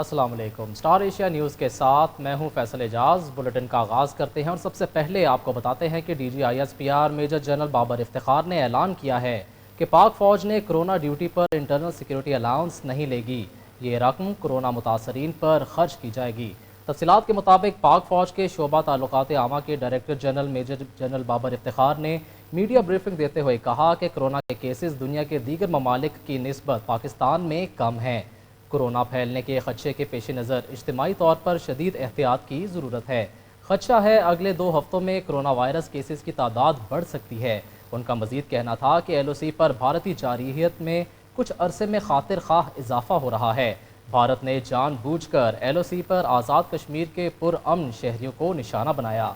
السلام علیکم۔ Star Asia news کے ساتھ میں ہوں فیصل اعجاز۔ بلیٹن کا آغاز کرتے ہیں اور سب سے پہلے آپ کو بتاتے ہیں کہ DGISPR major general Babar Iftikhar نے اعلان کیا ہے کہ پاک فوج نے کرونا ڈیوٹی پر انٹرنل سیکیورٹی الاؤنس نہیں لے گی۔ یہ رقم کرونا متاثرین پر خرچ کی جائے گی۔ تفصیلات کے مطابق پاک فوج کے شعبہ تعلقات عامہ کے director general major general Babar Iftikhar نے میڈیا بریفنگ دیتے ہوئے کہا کہ کرونا کے کیسز دنیا کے دیگر ممالک کی نسبت پاکستان میں کم ہیں۔ کورونا پھیلنے کے خدشے کے پیش نظر اجتماعی طور پر شدید احتیاط کی ضرورت ہے۔ خدشہ ہے اگلے 2 ہفتوں میں کرونا وائرس کیسز کی تعداد بڑھ سکتی ہے۔ ان کا مزید کہنا تھا کہ LOC پر بھارتی جارحیت میں کچھ عرصے میں خاطر خواہ اضافہ ہو رہا ہے۔ بھارت نے جان بوجھ کر LOC پر آزاد کشمیر کے پرامن شہریوں کو نشانہ بنایا۔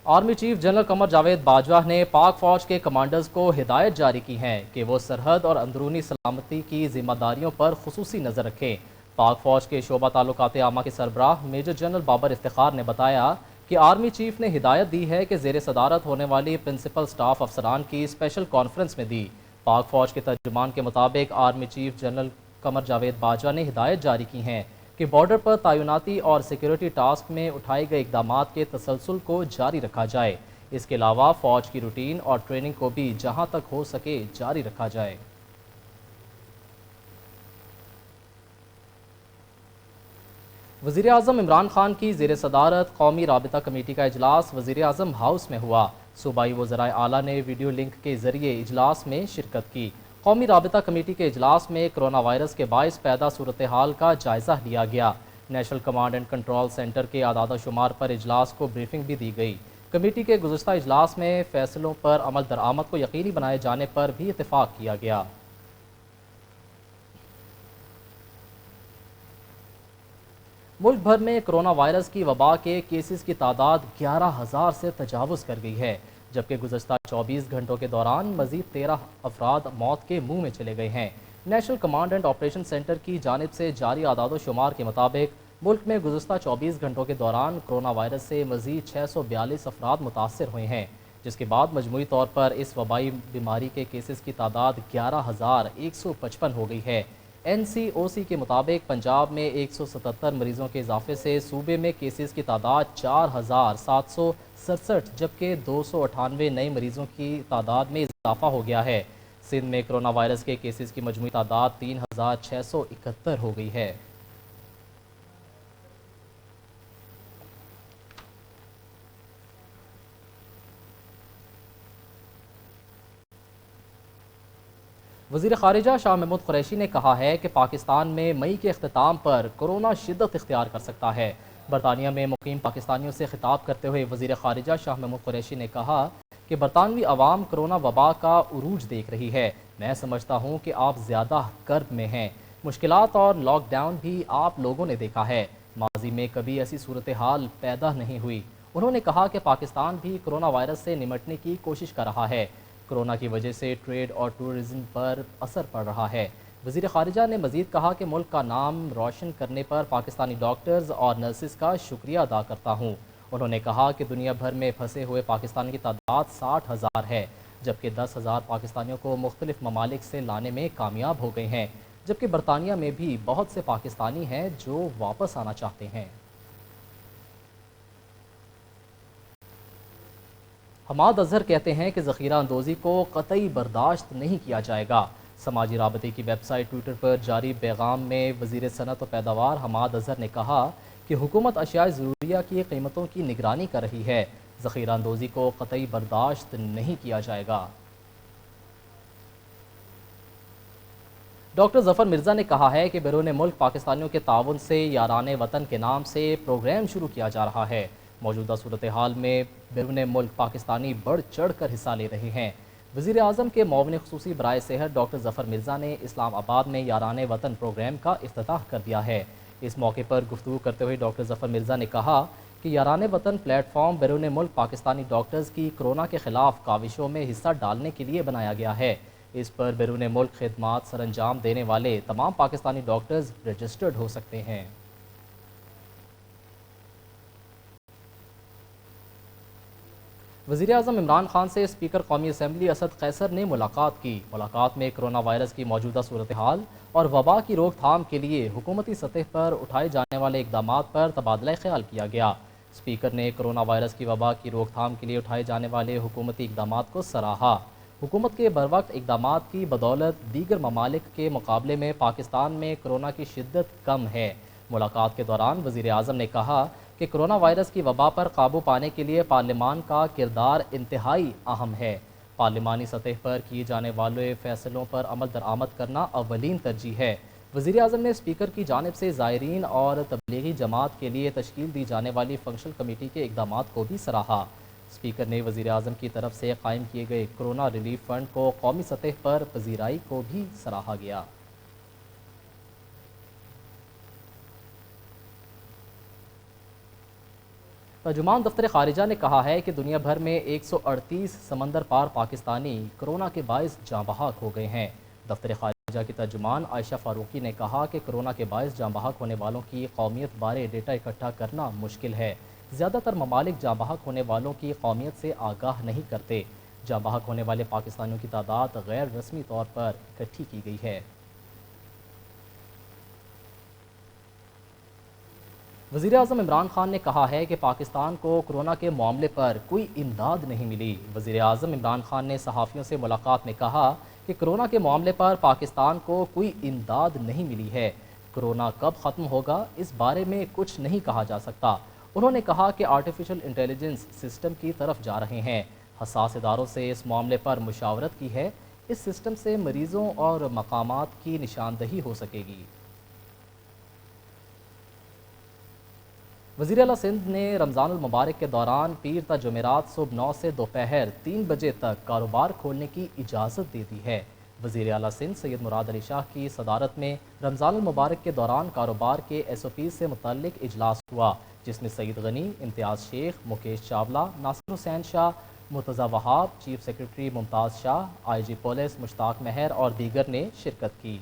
Army chief general Qamar Javed Bajwa نے پاک فوج کے کمانڈرز کو ہدایت جاری کی ہیں کہ وہ سرحد اور اندرونی سلامتی کی ذمہ داریوں پر خصوصی نظر رکھیں۔ پاک فوج کے شعبہ تعلقات عامہ کے سربراہ میجر جنرل بابر افتخار نے بتایا کہ آرمی چیف نے ہدایت دی ہے کہ زیر صدارت ہونے والی پرنسپل سٹاف افسران کی اسپیشل کانفرنس میں دی۔ پاک فوج کے ترجمان کے مطابق army chief general Qamar Javed Bajwa نے ہدایت جاری کی ہیں کہ بارڈر پر تعیناتی اور سیکیورٹی ٹاسک میں اٹھائے گئے اقدامات کے تسلسل کو جاری رکھا جائے۔ اس کے علاوہ فوج کی روٹین اور ٹریننگ کو بھی جہاں تک ہو سکے جاری رکھا جائے۔ وزیر اعظم عمران خان کی زیر صدارت قومی رابطہ کمیٹی کا اجلاس وزیر اعظم ہاؤس میں ہوا۔ صوبائی وزرائے اعلیٰ نے ویڈیو لنک کے ذریعے اجلاس میں شرکت کی۔ قومی رابطہ کمیٹی کے اجلاس میں کرونا وائرس کے باعث پیدا صورتحال کا جائزہ لیا گیا۔ National command and control centre کے اعداد و شمار پر اجلاس کو بریفنگ بھی دی گئی۔ کمیٹی کے گزشتہ اجلاس میں فیصلوں پر عمل درآمد کو یقینی بنائے جانے پر بھی اتفاق کیا گیا۔ ملک بھر میں کرونا وائرس کی وبا کے کیسز کی تعداد 11,000 سے تجاوز کر گئی ہے، جبکہ گزشتہ 24 گھنٹوں کے دوران مزید 13 افراد موت کے منہ میں چلے گئے ہیں۔ National command and operation centre کی جانب سے جاری اعداد و شمار کے مطابق ملک میں گزشتہ 24 گھنٹوں کے دوران کرونا وائرس سے مزید 642 افراد متاثر ہوئے ہیں، جس کے بعد مجموعی طور پر اس وبائی بیماری کے کیسز کی تعداد 11,155 ہو گئی ہے۔ NCOC کے مطابق پنجاب میں 177 مریضوں کے اضافے سے صوبے میں کیسز کی تعداد 4,767 جبکہ 298 نئے مریضوں کی تعداد میں اضافہ ہو گیا ہے۔ سندھ میں کرونا وائرس کے کیسز کی مجموعی تعداد 3,671 ہو گئی ہے۔ وزیر خارجہ شاہ محمود قریشی نے کہا ہے کہ پاکستان میں مئی کے اختتام پر کرونا شدت اختیار کر سکتا ہے۔ برطانیہ میں مقیم پاکستانیوں سے خطاب کرتے ہوئے وزیر خارجہ شاہ محمود قریشی نے کہا کہ برطانوی عوام کرونا وبا کا عروج دیکھ رہی ہے۔ میں سمجھتا ہوں کہ آپ زیادہ کرب میں ہیں۔ مشکلات اور لاک ڈاؤن بھی آپ لوگوں نے دیکھا ہے۔ ماضی میں کبھی ایسی صورتحال پیدا نہیں ہوئی۔ انہوں نے کہا کہ پاکستان بھی کرونا وائرس سے نمٹنے کی کوشش کر رہا ہے۔ کرونا کی وجہ سے ٹریڈ اور ٹورزم پر اثر پڑ رہا ہے۔ وزیر خارجہ نے مزید کہا کہ ملک کا نام روشن کرنے پر پاکستانی ڈاکٹرز اور نرسز کا شکریہ ادا کرتا ہوں۔ انہوں نے کہا کہ دنیا بھر میں پھنسے ہوئے پاکستانی کی تعداد 60,000 ہے، جبکہ 10,000 پاکستانیوں کو مختلف ممالک سے لانے میں کامیاب ہو گئے ہیں، جبکہ برطانیہ میں بھی بہت سے پاکستانی ہیں جو واپس آنا چاہتے ہیں۔ حماد اظہر کہتے ہیں کہ ذخیرہ اندوزی کو قطعی برداشت نہیں کیا جائے گا۔ سماجی رابطے کی ویب سائٹ ٹویٹر پر جاری پیغام میں وزیر صنعت و پیداوار حماد اظہر نے کہا کہ حکومت اشیاء ضروریہ کی قیمتوں کی نگرانی کر رہی ہے۔ ذخیرہ اندوزی کو قطعی برداشت نہیں کیا جائے گا۔ ڈاکٹر ظفر مرزا نے کہا ہے کہ بیرون ملک پاکستانیوں کے تعاون سے یاران وطن کے نام سے پروگرام شروع کیا جا رہا ہے۔ موجودہ صورتحال میں بیرون ملک پاکستانی بڑھ چڑھ کر حصہ لے رہے ہیں۔ وزیر اعظم کے معاون خصوصی برائے صحت ڈاکٹر ظفر مرزا نے اسلام آباد میں یاران وطن پروگرام کا افتتاح کر دیا ہے۔ اس موقع پر گفتگو کرتے ہوئے ڈاکٹر ظفر مرزا نے کہا کہ یاران وطن پلیٹ فارم بیرون ملک پاکستانی ڈاکٹرز کی کرونا کے خلاف کاوشوں میں حصہ ڈالنے کے لیے بنایا گیا ہے۔ اس پر بیرون ملک خدمات سر انجام دینے والے تمام پاکستانی ڈاکٹرز رجسٹرڈ ہو سکتے ہیں۔ وزیر اعظم عمران خان سے اسپیکر قومی اسمبلی اسد قیصر نے ملاقات کی۔ ملاقات میں کرونا وائرس کی موجودہ صورتحال اور وبا کی روک تھام کے لیے حکومتی سطح پر اٹھائے جانے والے اقدامات پر تبادلہ خیال کیا گیا۔ اسپیکر نے کرونا وائرس کی وبا کی روک تھام کے لیے اٹھائے جانے والے حکومتی اقدامات کو سراہا۔ حکومت کے بروقت اقدامات کی بدولت دیگر ممالک کے مقابلے میں پاکستان میں کرونا کی شدت کم ہے۔ ملاقات کے دوران وزیر اعظم نے کہا کہ کرونا وائرس کی وبا پر قابو پانے کے لیے پارلیمان کا کردار انتہائی اہم ہے۔ پارلیمانی سطح پر کیے جانے والے فیصلوں پر عمل درآمد کرنا اولین ترجیح ہے۔ وزیر اعظم نے اسپیکر کی جانب سے زائرین اور تبلیغی جماعت کے لیے تشکیل دی جانے والی فنکشنل کمیٹی کے اقدامات کو بھی سراہا۔ اسپیکر نے وزیر اعظم کی طرف سے قائم کیے گئے کرونا ریلیف فنڈ کو قومی سطح پر پذیرائی کو بھی سراہا گیا۔ ترجمان دفتر خارجہ نے کہا ہے کہ دنیا بھر میں 138 سمندر پار پاکستانی کرونا کے باعث جاں بحق ہو گئے ہیں۔ دفتر خارجہ کی ترجمان عائشہ فاروقی نے کہا کہ کرونا کے باعث جاں بحق ہونے والوں کی قومیت بارے ڈیٹا اکٹھا کرنا مشکل ہے۔ زیادہ تر ممالک جاں بحق ہونے والوں کی قومیت سے آگاہ نہیں کرتے۔ جاں بحق ہونے والے پاکستانیوں کی تعداد غیر رسمی طور پر اکٹھی کی گئی ہے۔ وزیر اعظم عمران خان نے کہا ہے کہ پاکستان کو کرونا کے معاملے پر کوئی امداد نہیں ملی۔ وزیر اعظم عمران خان نے صحافیوں سے ملاقات میں کہا کہ کرونا کے معاملے پر پاکستان کو کوئی امداد نہیں ملی ہے۔ کرونا کب ختم ہوگا اس بارے میں کچھ نہیں کہا جا سکتا۔ انہوں نے کہا کہ آرٹیفیشل انٹیلیجنس سسٹم کی طرف جا رہے ہیں۔ حساس اداروں سے اس معاملے پر مشاورت کی ہے۔ اس سسٹم سے مریضوں اور مقامات کی نشاندہی ہو سکے گی۔ وزیر اعلیٰ سندھ نے رمضان المبارک کے دوران پیر تا جمعرات صبح 9 سے دوپہر 3 بجے تک کاروبار کھولنے کی اجازت دے دی ہے۔ وزیر اعلیٰ سندھ سید مراد علی شاہ کی صدارت میں رمضان المبارک کے دوران کاروبار کے SOPs سے متعلق اجلاس ہوا، جس میں سعید غنی، امتیاز شیخ، مکیش چاولہ، ناصر حسین شاہ، مرتضی وہاب، چیف سیکرٹری ممتاز شاہ، IG پولیس مشتاق مہر اور دیگر نے شرکت کی۔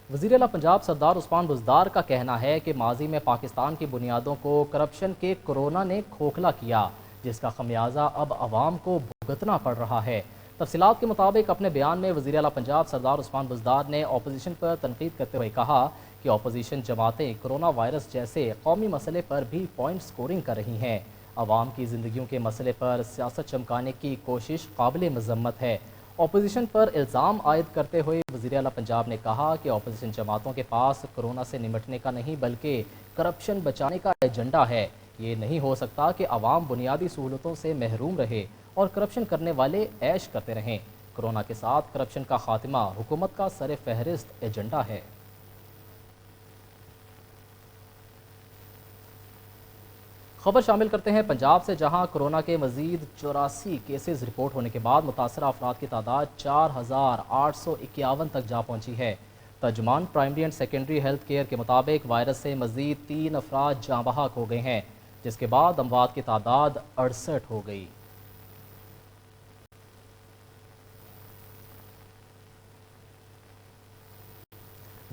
وزیر اعلیٰ پنجاب سردار عثمان بزدار کا کہنا ہے کہ ماضی میں پاکستان کی بنیادوں کو کرپشن کے کورونا نے کھوکھلا کیا، جس کا خمیازہ اب عوام کو بھگتنا پڑ رہا ہے۔ تفصیلات کے مطابق اپنے بیان میں وزیر اعلیٰ پنجاب سردار عثمان بزدار نے اپوزیشن پر تنقید کرتے ہوئے کہا کہ اپوزیشن جماعتیں کرونا وائرس جیسے قومی مسئلے پر بھی پوائنٹ سکورنگ کر رہی ہیں۔ عوام کی زندگیوں کے مسئلے پر سیاست چمکانے کی کوشش قابل مذمت ہے۔ اپوزیشن پر الزام عائد کرتے ہوئے وزیر اعلیٰ پنجاب نے کہا کہ اپوزیشن جماعتوں کے پاس کرونا سے نمٹنے کا نہیں بلکہ کرپشن بچانے کا ایجنڈا ہے۔ یہ نہیں ہو سکتا کہ عوام بنیادی سہولتوں سے محروم رہے اور کرپشن کرنے والے عیش کرتے رہیں۔ کرونا کے ساتھ کرپشن کا خاتمہ حکومت کا سر فہرست ایجنڈا ہے۔ خبر شامل کرتے ہیں پنجاب سے، جہاں کرونا کے مزید 84 کیسز رپورٹ ہونے کے بعد متاثرہ افراد کی تعداد 4851 تک جا پہنچی ہے۔ ترجمان primary and secondary health care کے مطابق وائرس سے مزید 3 افراد جاں بحق ہو گئے ہیں، جس کے بعد اموات کی تعداد 68 ہو گئی۔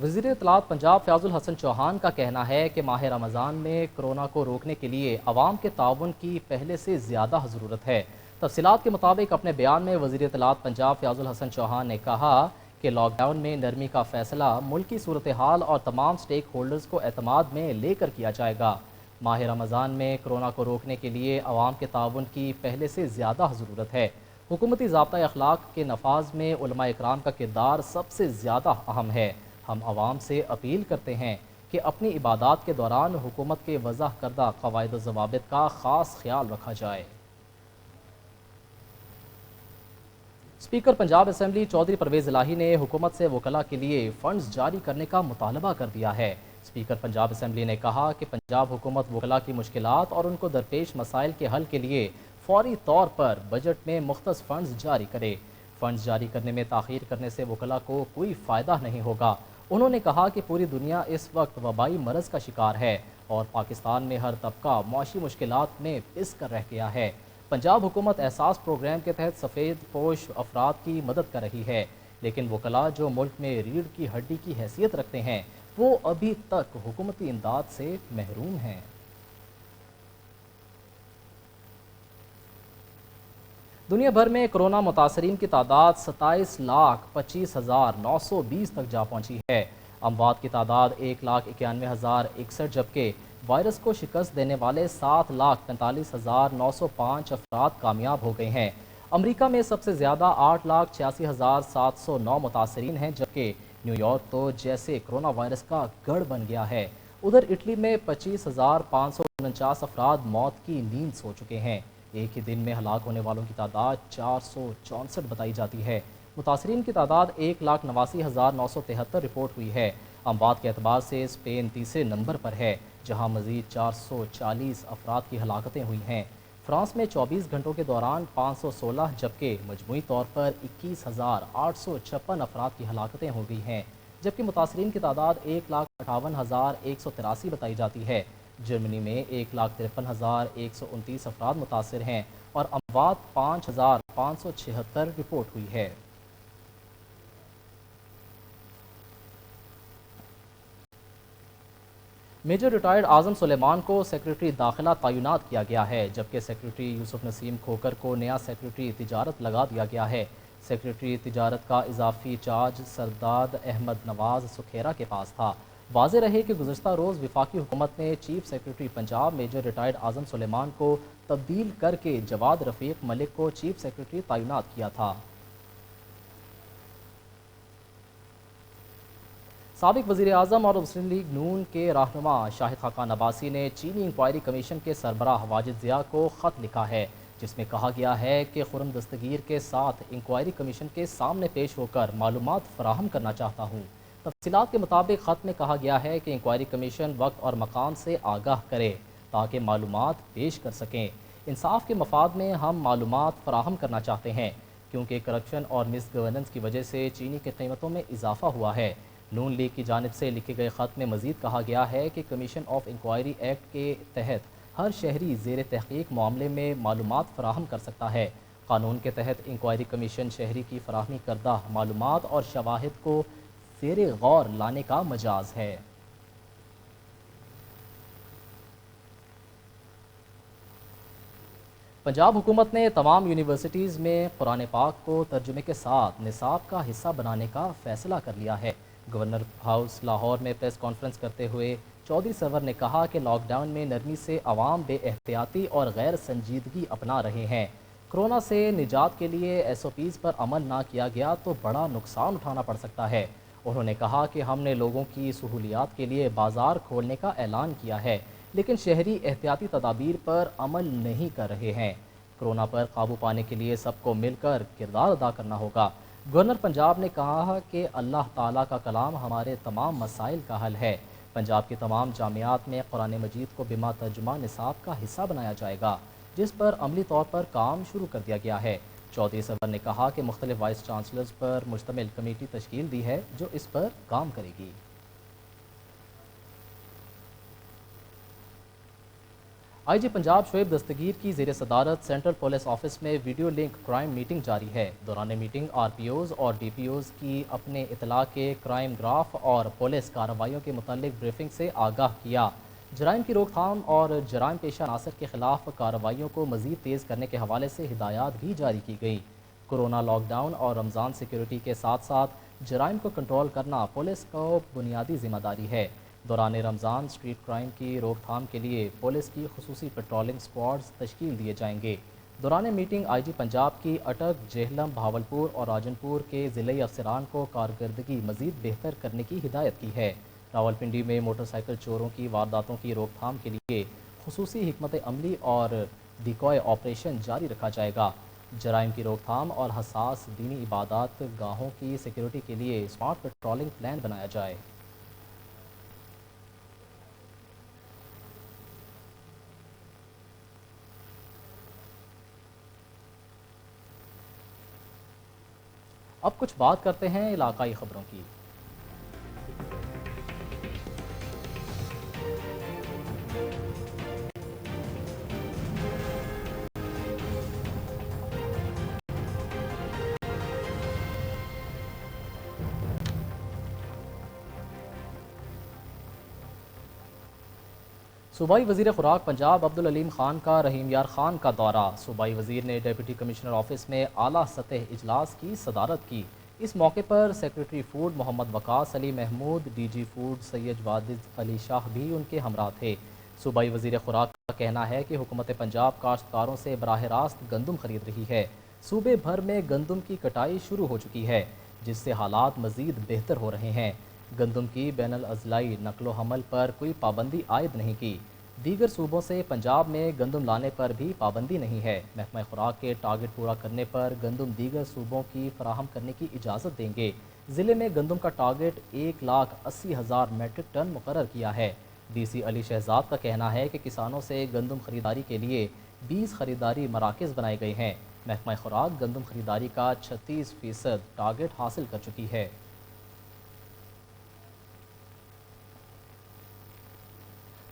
وزیر اطلاعات پنجاب فیاض الحسن چوہان کا کہنا ہے کہ ماہ رمضان میں کرونا کو روکنے کے لیے عوام کے تعاون کی پہلے سے زیادہ ضرورت ہے۔ تفصیلات کے مطابق اپنے بیان میں وزیر اطلاعات پنجاب فیاض الحسن چوہان نے کہا کہ لاک ڈاؤن میں نرمی کا فیصلہ ملکی صورتحال اور تمام سٹیک ہولڈرز کو اعتماد میں لے کر کیا جائے گا۔ ماہ رمضان میں کرونا کو روکنے کے لیے عوام کے تعاون کی پہلے سے زیادہ ضرورت ہے۔ حکومتی ضابطۂ اخلاق کے نفاذ میں علماء اکرام کا کردار سب سے زیادہ اہم ہے۔ ہم عوام سے اپیل کرتے ہیں کہ اپنی عبادات کے دوران حکومت کے وضع کردہ قواعد و ضوابط کا خاص خیال رکھا جائے۔ اسپیکر پنجاب اسمبلی چودھری پرویز الہی نے حکومت سے وکلاء کے لیے فنڈز جاری کرنے کا مطالبہ کر دیا ہے۔ اسپیکر پنجاب اسمبلی نے کہا کہ پنجاب حکومت وکلاء کی مشکلات اور ان کو درپیش مسائل کے حل کے لیے فوری طور پر بجٹ میں مختص فنڈز جاری کرے۔ فنڈز جاری کرنے میں تاخیر کرنے سے وکلاء کو کوئی فائدہ نہیں ہوگا۔ انہوں نے کہا کہ پوری دنیا اس وقت وبائی مرض کا شکار ہے اور پاکستان میں ہر طبقہ معاشی مشکلات میں پس کر رہ گیا ہے۔ پنجاب حکومت احساس پروگرام کے تحت سفید پوش افراد کی مدد کر رہی ہے۔ لیکن وکلاء جو ملک میں ریڑھ کی ہڈی کی حیثیت رکھتے ہیں وہ ابھی تک حکومتی امداد سے محروم ہیں۔ دنیا بھر میں کرونا متاثرین کی تعداد 27,25,920 تک جا پہنچی ہے۔ اموات کی تعداد 1,91,061 جبکہ وائرس کو شکست دینے والے 7,45,905 افراد کامیاب ہو گئے ہیں۔ امریکہ میں سب سے زیادہ 8,86,709 متاثرین ہیں جبکہ نیو یارک تو جیسے کرونا وائرس کا گڑھ بن گیا ہے۔ ادھر اٹلی میں 25,549 افراد موت کی نیند سو چکے ہیں۔ ایک ہی دن میں ہلاک ہونے والوں کی تعداد 464 بتائی جاتی ہے۔ متاثرین کی تعداد 1,89,973 رپورٹ ہوئی ہے۔ اموات کے اعتبار سے اسپین تیسرے نمبر پر ہے جہاں مزید 440 افراد کی ہلاکتیں ہوئی ہیں۔ فرانس میں 24 گھنٹوں کے دوران 516 جبکہ مجموعی طور پر 21,856 افراد کی ہلاکتیں ہو گئی ہیں جبکہ متاثرین کی تعداد 1,58,183 بتائی جاتی ہے۔ جرمنی میں 1,53,129 افراد متاثر ہیں اور اموات 5,576 رپورٹ ہوئی ہے۔ میجر ریٹائرڈ اعظم سلیمان کو سیکریٹری داخلہ تعینات کیا گیا ہے جبکہ سیکریٹری یوسف نسیم کھوکر کو نیا سیکریٹری تجارت لگا دیا گیا ہے۔ سیکریٹری تجارت کا اضافی چارج سرداد احمد نواز سکھیرا کے پاس تھا۔ واضح رہے کہ گزشتہ روز وفاقی حکومت نے chief secretary Punjab major retired Azam Suleman کو تبدیل کر کے جواد رفیق ملک کو چیف سیکریٹری تعینات کیا تھا۔ سابق وزیر اعظم اور مسلم لیگ نون کے رہنما شاہد خاقان عباسی نے چینی انکوائری کمیشن کے سربراہ واجد ضیاء کو خط لکھا ہے جس میں کہا گیا ہے کہ خرم دستگیر کے ساتھ انکوائری کمیشن کے سامنے پیش ہو کر معلومات فراہم کرنا چاہتا ہوں۔ تفصیلات کے مطابق خط میں کہا گیا ہے کہ انکوائری کمیشن وقت اور مقام سے آگاہ کرے تاکہ معلومات پیش کر سکیں۔ انصاف کے مفاد میں ہم معلومات فراہم کرنا چاہتے ہیں کیونکہ کرپشن اور مس گورننس کی وجہ سے چینی کی قیمتوں میں اضافہ ہوا ہے۔ نون لیگ کی جانب سے لکھے گئے خط میں مزید کہا گیا ہے کہ کمیشن آف انکوائری ایکٹ کے تحت ہر شہری زیر تحقیق معاملے میں معلومات فراہم کر سکتا ہے۔ قانون کے تحت انکوائری کمیشن شہری کی فراہمی کردہ معلومات اور شواہد کو زیر غور لانے کا مجاز ہے۔ پنجاب حکومت نے تمام یونیورسٹیز میں قرآن پاک کو ترجمے کے ساتھ نصاب کا حصہ بنانے کا فیصلہ کر لیا ہے۔ گورنر ہاؤس لاہور میں پریس کانفرنس کرتے ہوئے چودھری سرور نے کہا کہ لاک ڈاؤن میں نرمی سے عوام بے احتیاطی اور غیر سنجیدگی اپنا رہے ہیں۔ کرونا سے نجات کے لیے SOPs پر عمل نہ کیا گیا تو بڑا نقصان اٹھانا پڑ سکتا ہے۔ انہوں نے کہا کہ ہم نے لوگوں کی سہولیات کے لیے بازار کھولنے کا اعلان کیا ہے لیکن شہری احتیاطی تدابیر پر عمل نہیں کر رہے ہیں۔ کرونا پر قابو پانے کے لیے سب کو مل کر کردار ادا کرنا ہوگا۔ گورنر پنجاب نے کہا کہ اللہ تعالیٰ کا کلام ہمارے تمام مسائل کا حل ہے۔ پنجاب کے تمام جامعات میں قرآن مجید کو بما ترجمہ نصاب کا حصہ بنایا جائے گا جس پر عملی طور پر کام شروع کر دیا گیا ہے۔ چودھری سرور نے کہا کہ مختلف وائس چانسلرز پر مشتمل کمیٹی تشکیل دی ہے جو اس پر کام کرے گی۔ آئی جی پنجاب شعیب دستگیر کی زیر صدارت سینٹرل پولیس آفس میں ویڈیو لنک کرائم میٹنگ جاری ہے۔ دوران میٹنگ RPOs اور DPOs کی اپنے اطلاع کے کرائم گراف اور پولیس کارروائیوں کے متعلق بریفنگ سے آگاہ کیا۔ جرائم کی روک تھام اور جرائم پیشہ عناصر کے خلاف کارروائیوں کو مزید تیز کرنے کے حوالے سے ہدایات بھی جاری کی گئی۔ کورونا لاک ڈاؤن اور رمضان سیکیورٹی کے ساتھ ساتھ جرائم کو کنٹرول کرنا پولیس کو بنیادی ذمہ داری ہے۔ دوران رمضان اسٹریٹ کرائم کی روک تھام کے لیے پولیس کی خصوصی پیٹرولنگ اسکواڈز تشکیل دیے جائیں گے۔ دوران میٹنگ IG پنجاب کی اٹک، جہلم، بہاولپور اور راجنپور کے ضلعی افسران کو کارکردگی مزید بہتر کرنے کی ہدایت کی ہے۔ راولپنڈی میں موٹر سائیکل چوروں کی وارداتوں کی روک تھام کے لیے خصوصی حکمت عملی اور ڈیکوائے آپریشن جاری رکھا جائے گا۔ جرائم کی روک تھام اور حساس دینی عبادات گاہوں کی سیکیورٹی کے لیے اسمارٹ پیٹرولنگ پلان بنایا جائے۔ اب کچھ بات کرتے ہیں علاقائی خبروں کی۔ صوبائی وزیر خوراک پنجاب عبدالعلیم خان کا رحیم یار خان کا دورہ۔ صوبائی وزیر نے ڈپٹی کمشنر آفس میں اعلیٰ سطح اجلاس کی صدارت کی۔ اس موقع پر سیکریٹری فوڈ محمد وقاص علی محمود، ڈی جی فوڈ سید واجد علی شاہ بھی ان کے ہمراہ تھے۔ صوبائی وزیر خوراک کا کہنا ہے کہ حکومت پنجاب کاشتکاروں سے براہ راست گندم خرید رہی ہے۔ صوبے بھر میں گندم کی کٹائی شروع ہو چکی ہے، جس سے حالات مزید بہتر ہو رہے ہیں۔ گندم کی بین الاضلاعی نقل و حمل پر کوئی پابندی عائد نہیں کی۔ دیگر صوبوں سے پنجاب میں گندم لانے پر بھی پابندی نہیں ہے۔ محکمہ خوراک کے ٹارگٹ پورا کرنے پر گندم دیگر صوبوں کی فراہم کرنے کی اجازت دیں گے۔ ضلع میں گندم کا ٹارگٹ 1,80,000 میٹرک ٹن مقرر کیا ہے۔ ڈی سی علی شہزاد کا کہنا ہے کہ کسانوں سے گندم خریداری کے لیے 20 خریداری مراکز بنائے گئے ہیں۔ محکمہ خوراک گندم خریداری کا 36% ٹارگٹ حاصل کر چکی ہے۔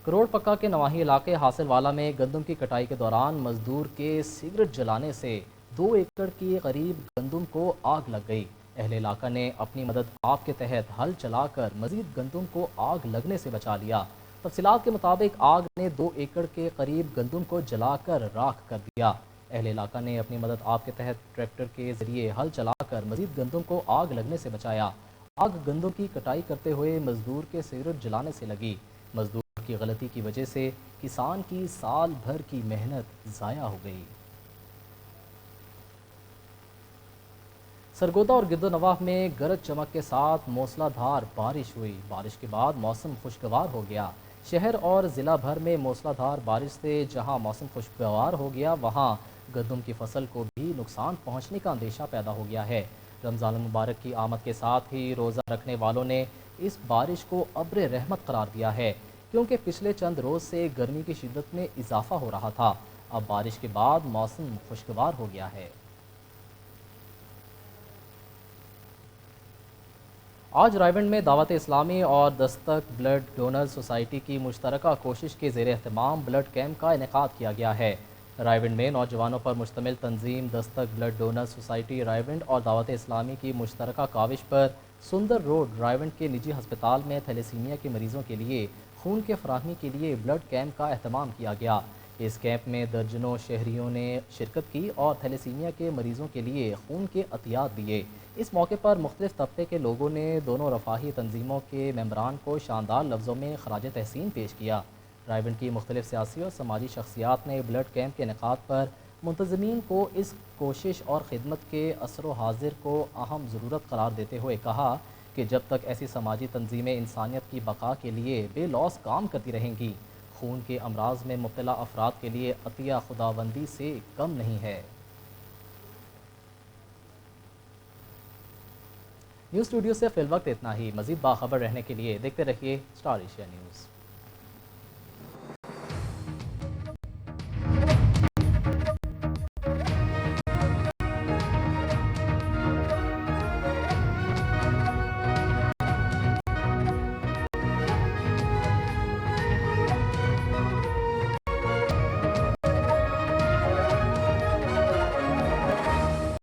کروڑ پکا کے نواحی علاقے حاصل والا میں گندم کی کٹائی کے دوران مزدور کے سگریٹ جلانے سے 2 ایکڑ کی قریب گندم کو آگ لگ گئی۔ اہل علاقہ نے اپنی مدد آپ کے تحت ہل چلا کر مزید گندم کو آگ لگنے سے بچا لیا۔ تفصیلات کے مطابق آگ نے 2 ایکڑ کے قریب گندم کو جلا کر راکھ کر دیا۔ اہل علاقہ نے اپنی مدد آپ کے تحت ٹریکٹر کے ذریعے ہل چلا کر مزید گندم کو آگ لگنے سے بچایا۔ آگ گندم کی کٹائی کرتے ہوئے مزدور کے سگریٹ جلانے سے لگی۔ مزدور کی غلطی کی وجہ سے کسان کی سال بھر کی محنت ضائع ہو گئی۔ سرگودا اور گرد و نواح میں گرج چمک کے ساتھ موسلا دھار بارش ہوئی۔ بارش کے بعد موسم خوشگوار ہو گیا۔ شہر اور ضلع بھر میں موسلا دھار بارش سے جہاں موسم خوشگوار ہو گیا، وہاں گندم کی فصل کو بھی نقصان پہنچنے کا اندیشہ پیدا ہو گیا ہے۔ رمضان المبارک کی آمد کے ساتھ ہی روزہ رکھنے والوں نے اس بارش کو ابر رحمت قرار دیا ہے، کیونکہ پچھلے چند روز سے گرمی کی شدت میں اضافہ ہو رہا تھا۔ اب بارش کے بعد موسم خوشگوار ہو گیا ہے۔ آج رائیونڈ میں دعوت اسلامی اور دستک بلڈ ڈونر سوسائٹی کی مشترکہ کوشش کے زیر اہتمام بلڈ کیمپ کا انعقاد کیا گیا ہے۔ رائیونڈ میں نوجوانوں پر مشتمل تنظیم دستک بلڈ ڈونر سوسائٹی رائیونڈ اور دعوت اسلامی کی مشترکہ کاوش پر سندر روڈ رائیونڈ کے نجی ہسپتال میں تھیلیسیمیا کے مریضوں کے لیے خون کے فراہمی کے لیے بلڈ کیمپ کا اہتمام کیا گیا۔ اس کیمپ میں درجنوں شہریوں نے شرکت کی اور تھیلیسیمیا کے مریضوں کے لیے خون کے عطیات دیے۔ اس موقع پر مختلف طبقے کے لوگوں نے دونوں رفاہی تنظیموں کے ممبران کو شاندار لفظوں میں خراج تحسین پیش کیا۔ رائیونڈ کی مختلف سیاسی اور سماجی شخصیات نے بلڈ کیمپ کے انعقاد پر منتظمین کو اس کوشش اور خدمت کے اثر و حاضر کو اہم ضرورت قرار دیتے ہوئے کہا کہ جب تک ایسی سماجی تنظیمیں انسانیت کی بقا کے لیے بے لوث کام کرتی رہیں گی، خون کے امراض میں مبتلا افراد کے لیے عطیہ خداوندی سے کم نہیں ہے۔ نیوز اسٹوڈیو سے فی الوقت اتنا ہی۔ مزید باخبر رہنے کے لیے دیکھتے رہیے اسٹار ایشیا نیوز۔